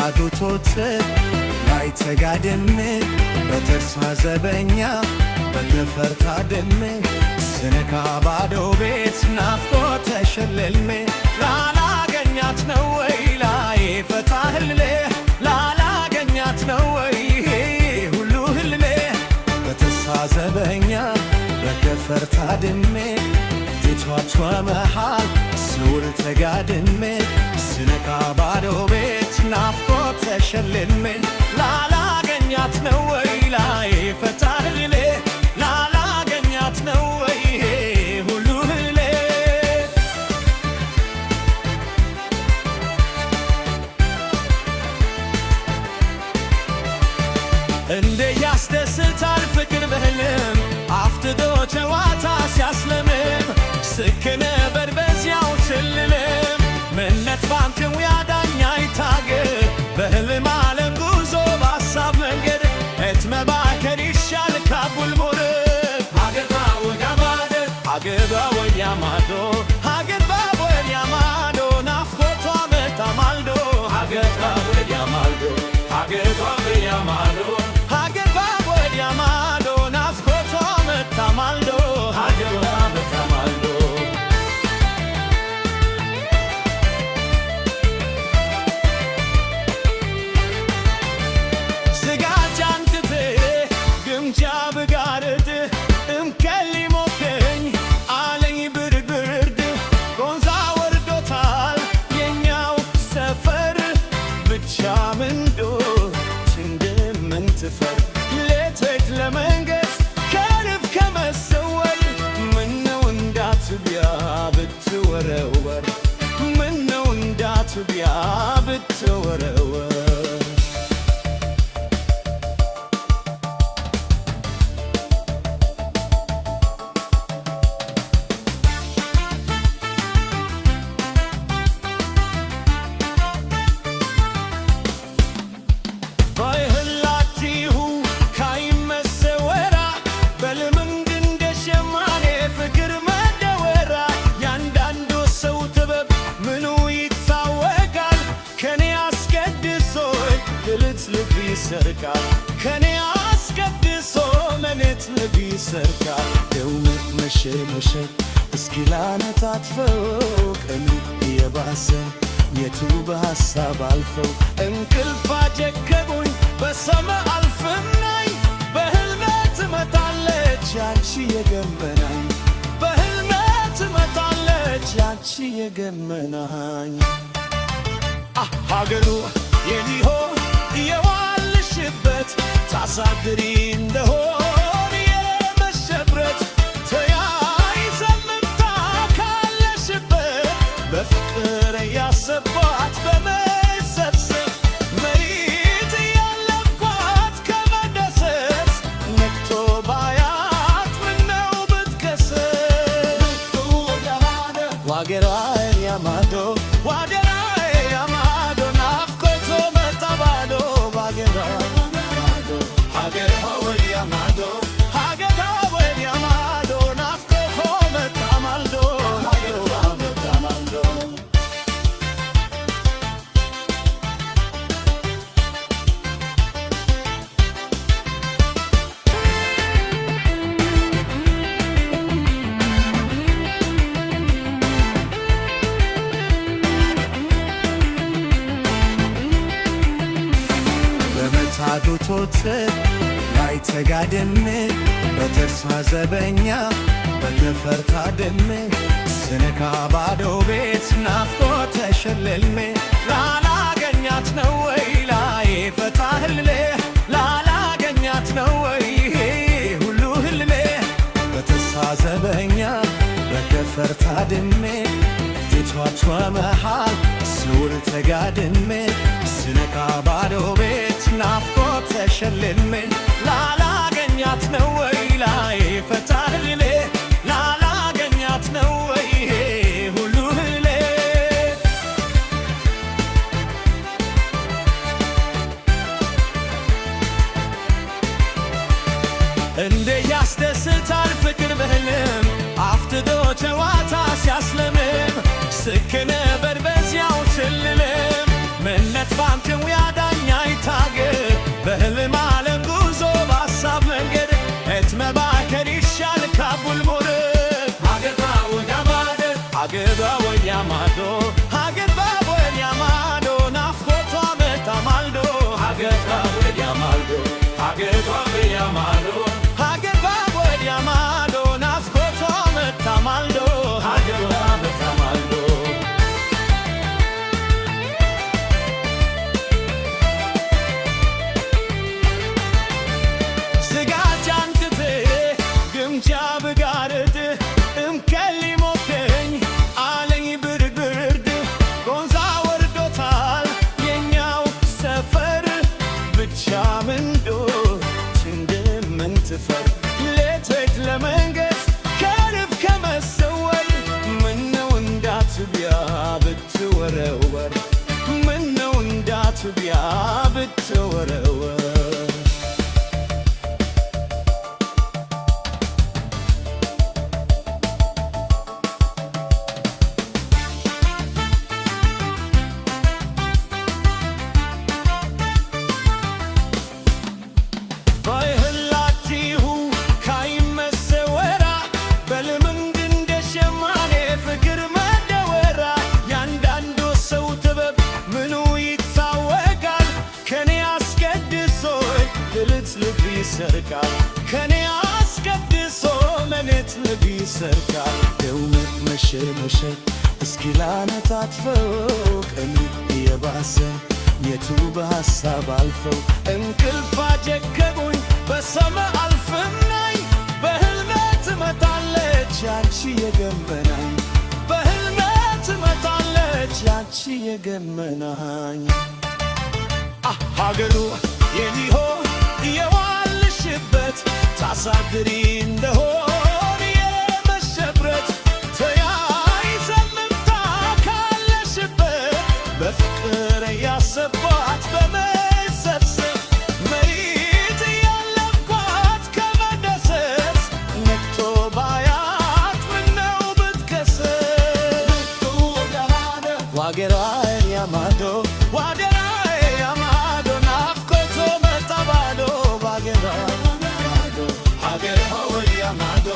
አዱቶት ላይ ተጋድሜ በተስፋ ዘበኛ በተፈርታ ደሜ ስነካ ባዶ ቤት ናፍቆት ተሸልሜ ላላገኛት ነው ወይ ላይ ፈታ ህልሜ ላላገኛት ነው ወይ ሁሉ ህልሜ በተስፋ ዘበኛ በተፈርታ ደሜ ፊቷ መሃል ስውል ተጋድሜ ስነካ ባዶ ቤት ናፍቆት ተሸልሜ ላላገኛት ነው ወይ ላይ ፈታ ህልሜ ላላገኛት ነው ወይ ሁሉ ህልሜ እንደ ያስደስታል ፍቅር በህልም አፍትቶ ጨዋታ ሲያስለምም ስክነ በርበዚያው ስልልም ምነት ባንተው ያዳኛ ይታገር በህልም ዓለም ጉዞ በሐሳብ መንገድ እትመባከር ይሻል ካቡልቡል አገባ ወዲያ ማዶ አገባ ወዲያ ማዶ አገባ ወዲያ ማዶ ናፍቆቷ መጣ ማልዶ አገባ ወዲያ ማዶ አገባ ወዲያ ማዶ አገባ ወዲያ ማዶ ናፍቆቷ መጣ ማልዶ አገባ መጣ ማልዶ ሌትት ለመንገስ ከርብ ከመሰወር ምነው እንዳትቢያ ብትወረወር ምነው እንዳትቢያ ብትወረወር ይሰርቃል ከኔ አስቀድሶ መኔት ልብ ይሰርቃል ደውም መሸ እስኪ ላነታትፈው ቀኑ የባሰ የቱ በሐሳብ አልፈው እንቅልፍ አጀገቡኝ በሰማ አልፍናኝ በህልሜ ትመጣለች ያንቺ የገመናኝ በህልሜ ትመጣለች ያንቺ የገመናኝ ሀገሩ የሊሆ የዋልሽበት ታሳድሪ እንደሆን የመሸብረት ተያይዘን መምታ ካለሽበት በፍቅር ያሰባት በመሰብሰብ መሬት ያለኳት ከመደሰት ነክቶ ባያት ምነው ብትከሰት ዋገራዬ ያማዶ ዋገራዬ ያማዶ ናፍቆቶ መጣ ባዶ አገባ ወዲያ ማዶ አገባ ወዲያ ማዶ ናፍቆቶ መጣ ማልዶ አገባ መጣ ማልዶ አዱቶት ላይ ተጋድሜ በተስፋ ዘበኛ በተፈርታ ደሜ ስነካ ባዶ ቤት ናፍቆት ተሸልሜ ላላገኛት ነው ወይ ላይ ፈታ ህልሜ ላላገኛት ነው ወይ ሁሉ ህልሜ በተስፋ ዘበኛ በተፈርታ ደሜ ፊቷ መሃል ስውል ተጋድሜ ስነካ ባዶ ቤት ናፍቆት ተሸልሜ ላላገኛት ነው ወይ ላይ እንደ ያስደስታል ፍቅር በህልም አፍትቶ ጨዋታ ሲያስለምም ስክነ በርበዚያው ስልልም ምነት ባንተው ያዳኛ ይታገር በህልም ዓለም ጉዞ በሐሳብ መንገድ እትመባከር ይሻል ካቡል ሞርድ አገባ ወዲያ ማዶ አገባ ወዲያ ማዶ አገባ ወዲያ ማዶ ናፍቆቷ መጣ ማልዶ አገባ ወዲያ ማዶ አገባ ወዲያ ማዶ አገባ ወዲያ ማዶ ናፍቆቷ መጣ ማልዶ አገባ መጣ ማልዶ ስጋት አንክቴ ግምጃ ብጋርድ እምከል ሞከኝ አለኝ ብርድ ጎንዛ ወርዶታል የኛው ሰፈር ብቻ ምንዶ ትንድምን ትፈር ሌትት ለመንገስ ከርብ ከመሰወይ ምነው እንዳትቢያ ብትወረወር ምነው እንዳትቢያ ብትወረወር ይሰርቃል ከኔ አስቀድሶ ለኔት ልብ ይሰርቃል ደውመት መሸር እስኪ ላነታትፈው ቀኑ የባሰ የቱ በሐሳብ አልፈው እንቅልፍ አጀገቡኝ በሰማይ አልፍናኝ በህልሜ ትመጣለች ያንቺ የገመናኝ በህልሜ ትመጣለች ያንቺ የገመናኝ ሀገሩ የሊሆን የዋልሽበት ታሳድሪ እንደሆን የመሸብረት ተያይዘን መምታ ካለሽበት በፍቅር ያሰባት በመሰብሰብ መሬት ያለኳት ከመደሰት ነቅቶ ባያት ምነው ብትከሰት ዋገራ ያማዶ ዋገራ ያማዶ ናፍቆቶ መጣ ባዶ ዋገራ አገር ወዲያ ማዶ